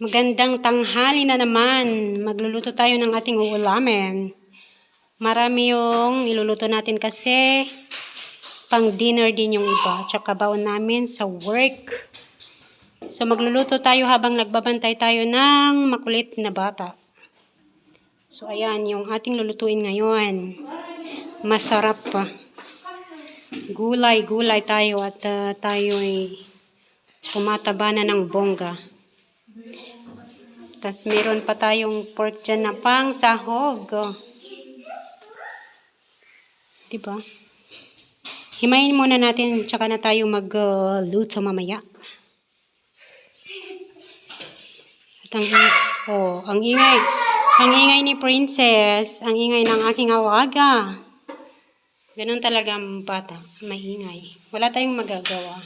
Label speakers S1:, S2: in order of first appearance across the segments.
S1: Magandang tanghali na naman. Magluluto tayo ng ating uulamin. Marami yung iluluto natin kasi pang dinner din yung iba. Tsaka baon namin sa work. So magluluto tayo habang nagbabantay tayo ng makulit na bata. So ayan yung ating lulutuin ngayon. Masarap pa. Gulay-gulay tayo at tayo'y tumataba na ng bongga. Tapos meron pa tayong pork dyan na pang sahog. Diba? Himayin muna natin, tsaka na tayo magluto mamaya. At ang ingay ni Princess, ang ingay ng aking awaga. Ganun talaga ang bata, maingay. Wala tayong magagawa.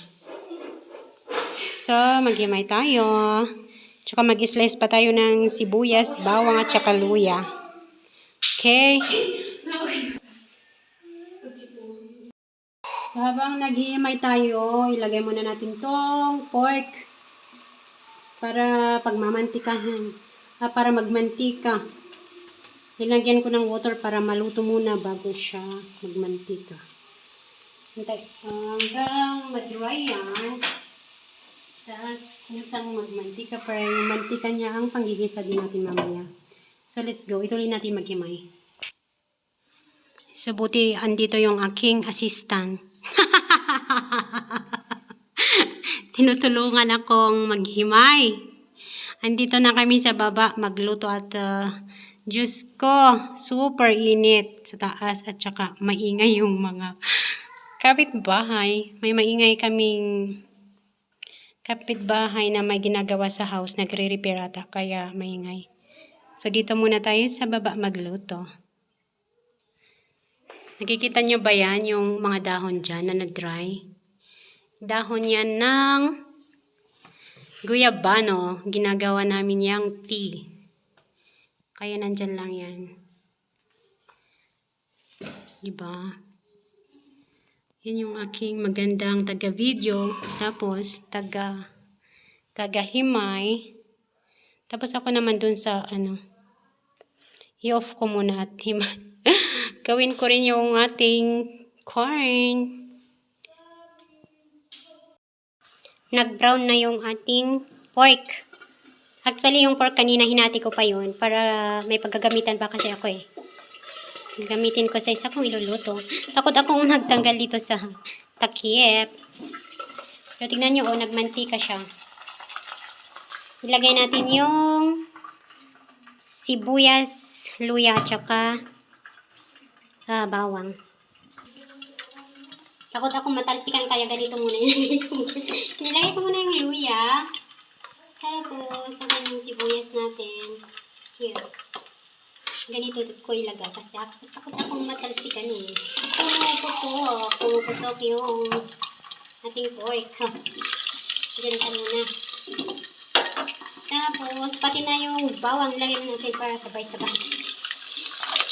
S1: So, maghimay tayo. Tsaka mag-slice pa tayo ng sibuyas, bawang at tsaka luya. Okay? So, habang naghihimay tayo, ilagay muna natin tong pork para pagmamantikahan. Para magmantika. Nilagyan ko ng water para maluto muna bago siya magmantika. Hanggang mag-dry yan. Tapos, kusang magmantika para yung mantika niya ang panggigisa din natin mamaya. So, let's go. Ituloy natin maghimay. So, buti andito yung aking assistant. Tinutulungan akong maghimay. Andito na kami sa baba magluto at Diyos ko, super init sa taas at saka maingay yung mga kapitbahay. May maingay kaming kapitbahay na may ginagawa sa house, nagre-repair ata, kaya maingay. So, dito muna tayo sa baba magluto. Nakikita nyo ba yan, yung mga dahon dyan na na-dry? Dahon yan ng guyabano. Ginagawa namin yung tea. Kaya nandyan lang yan. Diba? Yan yung aking magandang taga-video. Tapos, taga-himay. Tapos ako naman dun sa, i-off ko muna at himay. Gawin ko rin yung ating corn. Nag-brown na yung ating pork. Actually, yung pork kanina hinati ko pa yun para may paggagamitan pa kasi ako eh. Gamitin ko sa isa kong iluluto. Takot akong nagtanggal dito sa takip. Pero tingnan nyo, nagmantika siya. Ilagay natin yung sibuyas, luya, tsaka bawang. Takot akong matalsikan kaya ganito muna. Nilagay ko muna yung luya. Tapos, sasan yung sibuyas natin. Here. Ganito ko ilagay kasi takot akong matalsikan eh. Pumuputok yung ating pork. Ganito muna. Tapos, pati na yung bawang ilagay natin para sabay-sabay.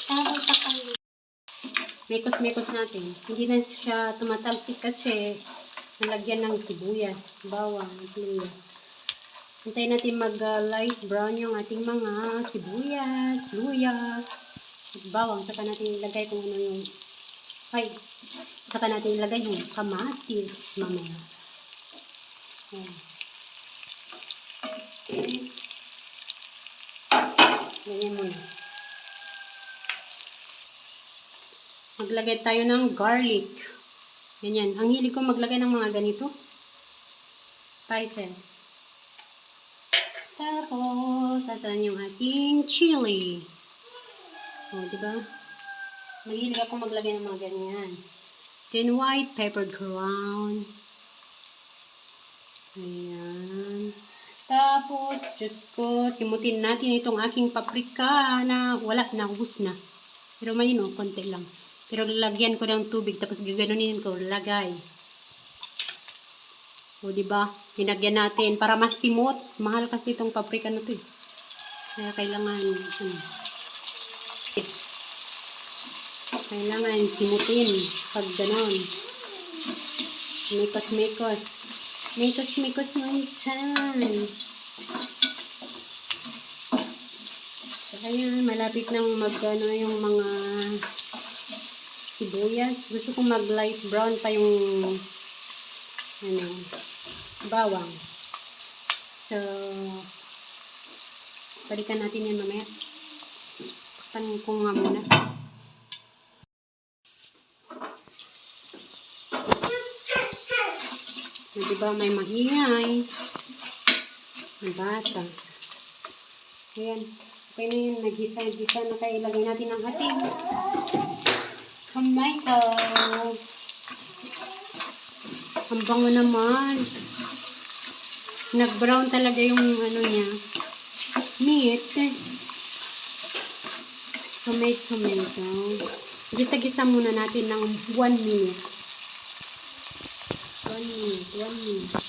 S1: Tapos, takpan. Mekos-mekos natin. Hindi na siya tumatalsik kasi nalagyan ng sibuyas, bawang, at luya. Hintayin natin mag-light brown yung ating mga sibuyas, luya, at bawang. Saka natin ilagay kung ano yung saka natin ilagay yung kamatis mamaya. Ganyan muna. Maglagay tayo ng garlic. Ganyan. Ang hilig ko maglagay ng mga ganito. Spices. Tapos, sasaan yung ating chili. Diba? Mahilig ako maglagay ng mga ganyan. Then, white pepper ground. Ayan. Tapos, Diyos ko, simutin natin itong aking paprika na wala, naubos na. Pero may konti lang. Pero lalagyan ko ng tubig, tapos gaganunin ko, lagay. Diba? Hinagyan natin para mas simot. Mahal kasi itong paprika na to eh. Kaya kailangan simutin pag ganon. Mekos-mekos. Mekos-mekos mo isan. Ayan, malapit nang mag-ano yung mga sibuyas. Gusto kong mag-light brown pa yung ano, bawang. So, balikan natin yan mamaya. Takpan ko nga muna. Diba may maingay na bata. Ayan. Okay na yun. Nagisa-gisa na kayo. Ilagay natin ang ating tomato. Ang bango naman. Nag-brown talaga yung ano niya. Meat. Tomato. Gisa-gisa muna natin ng 1 minute. 1 minute.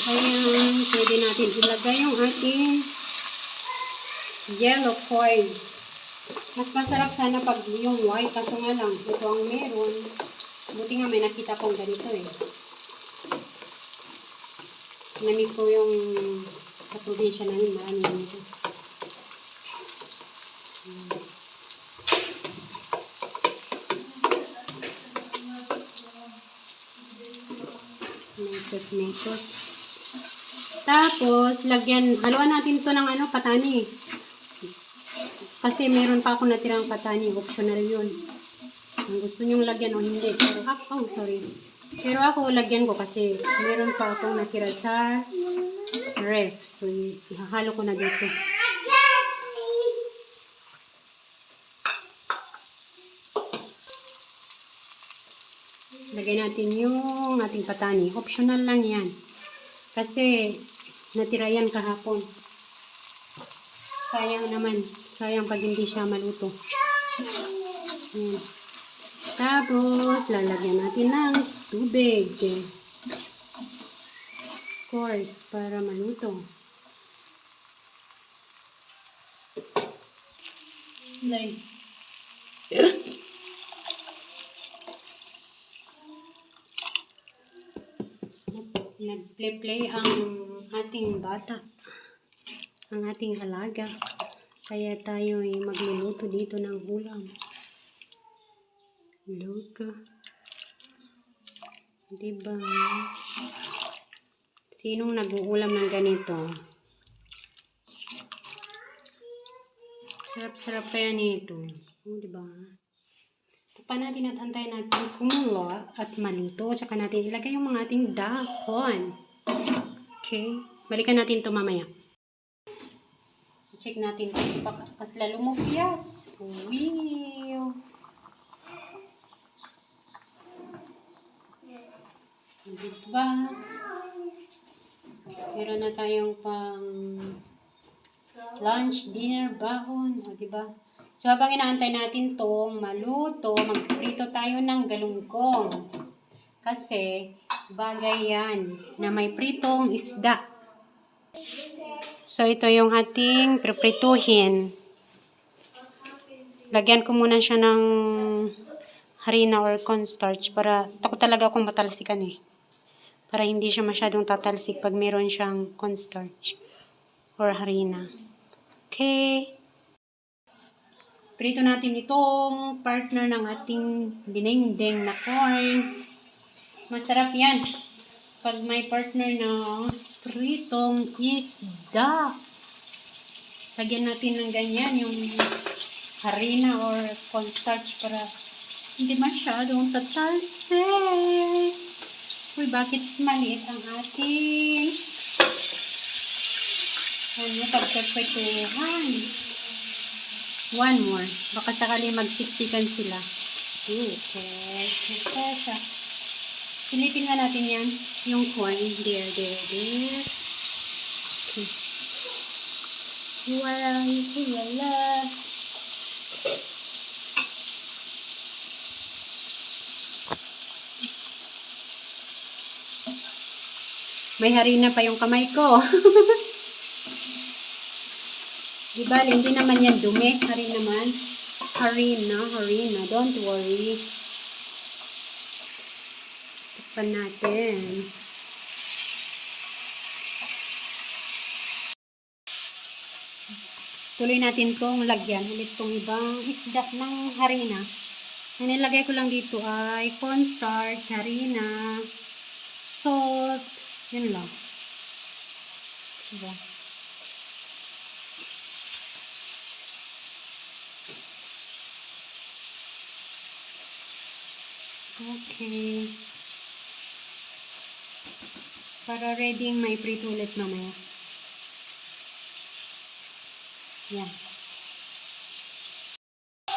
S1: Ayan, pwede natin ilagay yung ating yellow corn. Mas masarap sana pag yung white, kaso nga lang, ito ang meron. Buti nga may nakita kong ganito eh. Namiss ko yung sa probinsya namin, marami ganito. Metos. Tapos, haluan natin to ng ano, patani. Kasi meron pa ako natirang patani, optional yun. Kung gusto nyong lagyan o hindi. Pero ako lagyan ko kasi meron pa akong natira sa ref. So, ihahalo ko na dito. Lagay natin yung ating patani. Optional lang yan. Kasi natira yan kahapon. Sayang naman. Sayang pag hindi siya maluto. Yan. Tapos, lalagyan natin ng tubig. Of course, para maluto. Like, nag-play ang ating bata, ang ating halaga. Kaya tayo ay magluluto dito ng ulam. Look. Diba? Sinong nag-uulam ng ganito? Sarap-sarap kaya nito. Diba? Tapan natin at antayin natin kumulo at maluto. Tsaka natin ilagay yung mga ating dahon. Okay? Balikan natin ito mamaya. Check natin kasi pas lalo mo yes. Wow. Diba? Meron na tayong pang lunch, dinner, bahon. O, diba? So, habang inaantay natin tong maluto, magprito tayo ng galunggong. Kasi, bagay yan na may pritong isda. So, ito yung ating priprituhin. Lagyan ko muna siya ng harina or cornstarch para takot talaga akong matalsikan eh. Para hindi siya masyadong tatalsik pag meron siyang cornstarch or harina. Okay. Prito natin itong partner ng ating dinengdeng na corn. Masarap yan pag may partner ng pritong isda. Lagyan natin ng ganyan yung harina or cornstarch para hindi masyadong tatalsik. Uy, bakit maliit ang ating pagkaprituhan? One more. Baka sakali magsiksikan sila. Okay. Silipin nga natin yan. Yung corn. There. Okay. Wala. May harina pa yung kamay ko. Di ba, hindi naman yan dumi. Hari naman. Harina. Don't worry. Tikpan natin. Tuloy natin kung lagyan ulit tong ibang isda ng harina. Ang nilagay ko lang dito ay cornstarch, harina, salt, yun lang. Diba? Okay. Para ready may prito ulit mamaya. Yan.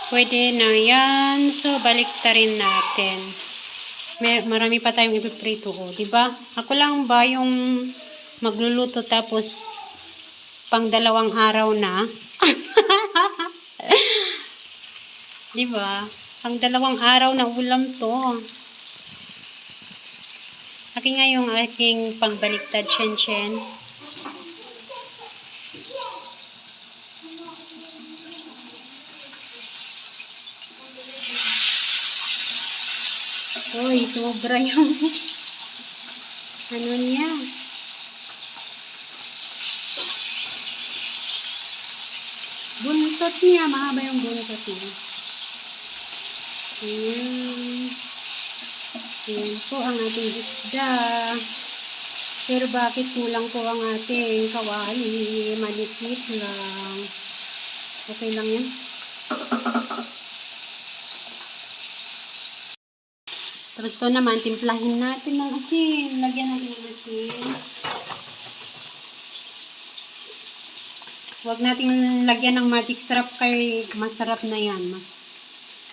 S1: Pwede na yan. So, baliktarin natin. Marami pa tayong ipiprito ko. Diba? Ako lang ba yung magluluto tapos pang 2 araw na? Diba? Pang 2 araw na ulam to. Akin nga yung aking pangbaliktad chen-chen. Uy, sobra yung ano niya. Buntot niya. Mahaba yung buntot niya. Ayan. Ayan po ang ating isda. Pero bakit kulang po ang ating kawali? Malikit lang. Okay lang yan. Tapos ito naman, timplahin natin ng asin. Lagyan natin ng asin. Huwag natin lagyan ng magic syrup kay masarap na yan.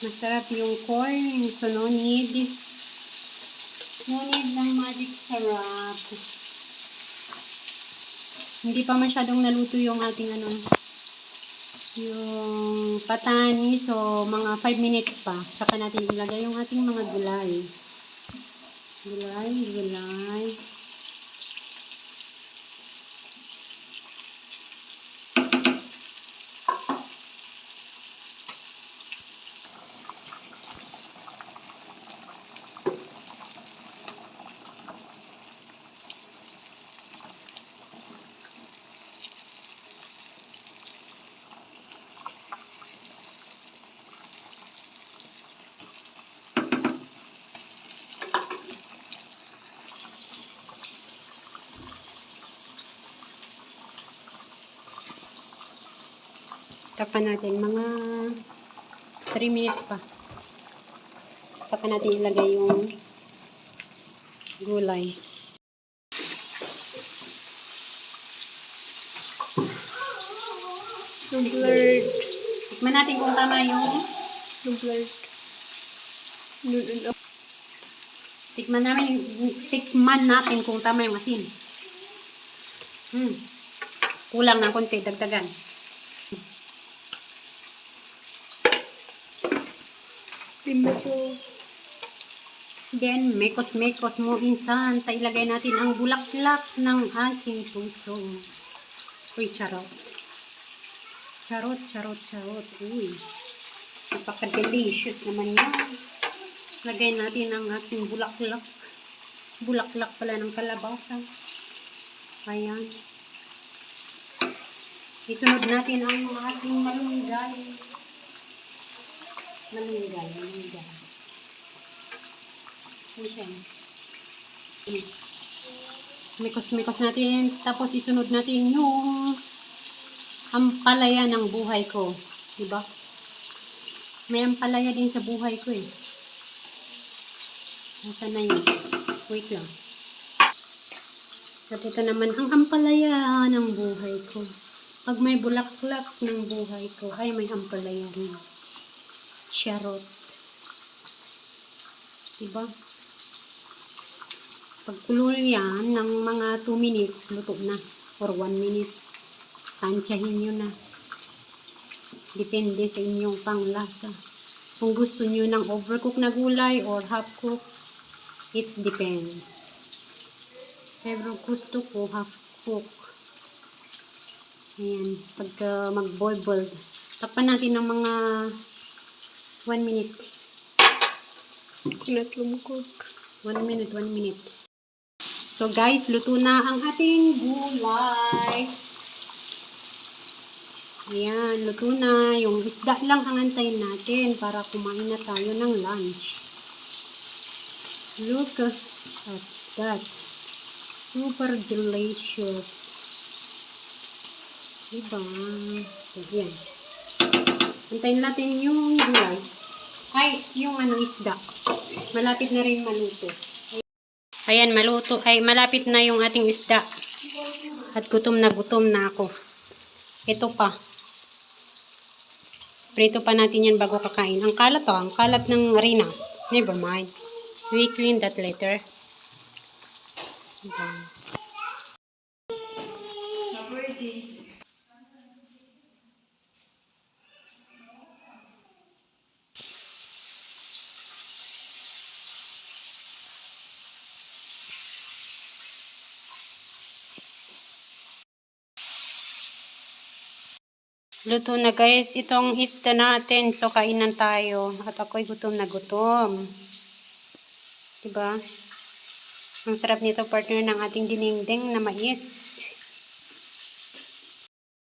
S1: Masarap yung corn. So, no need. No need ng magic syrup. Hindi pa masyadong naluto yung ating yung patani. So, mga 5 minutes pa. Saka natin ilagay yung ating mga gulay. Gulay. Tapan natin mga 3 minutes pa. Saka natin ilagay yung gulay.
S2: Yung blurred.
S1: Tikman natin kung tama yung
S2: blurred.
S1: tikman natin kung tama yung asin. Kulang ng konti, dagdagan. Then, mekos-mekos mo insan. Ilagay natin ang bulaklak ng aking puso. Uy, charot. Charot. Uy. Napaka-delicious naman yan. Lagay natin ang ating bulaklak. Bulaklak pala ng kalabasa. Ayan. Isunod natin ang ating malunggay. Malunggay. Ayan. Mikos natin. Tapos isunod natin yung ampalaya ng buhay ko. Diba? May ampalaya din sa buhay ko eh. Nasaan na yun? Wait lang. At ito naman ang ampalaya ng buhay ko. Pag may bulaklak ng buhay ko, ay may ampalaya rin. Charot. Diba? Pag kulo yan, ng mga 2 minutes, luto na. Or 1 minute. Tansyahin nyo na. Depende sa inyong panglasa. Kung gusto nyo ng overcook na gulay or half cook, it's depend. Pero gusto ko half cook. Ayan, pagka mag-boil-boil, takpan natin ng mga 1 minute.
S2: Kunat lumukog.
S1: 1 minute, 1 minute. So guys, luto na ang ating gulay. Ayan, luto na. Yung isda lang ang antayin natin para kumain na tayo ng lunch. Look at that. Super delicious. Diba? So, yan. Antayin natin yung gulay. Ay, yung isda. Malapit na rin maluto. Ayan, maluto. Ay, malapit na yung ating isda. At gutom na ako. Ito pa. Prito pa natin yan bago kakain. Ang kalat ang kalat ng harina. Never mind. We clean that later. Diba? Luto na guys, itong isda natin. So, kainan tayo. At ako'y gutom na gutom. Diba? Ang sarap nito, partner, ng ating dinengdeng na mais.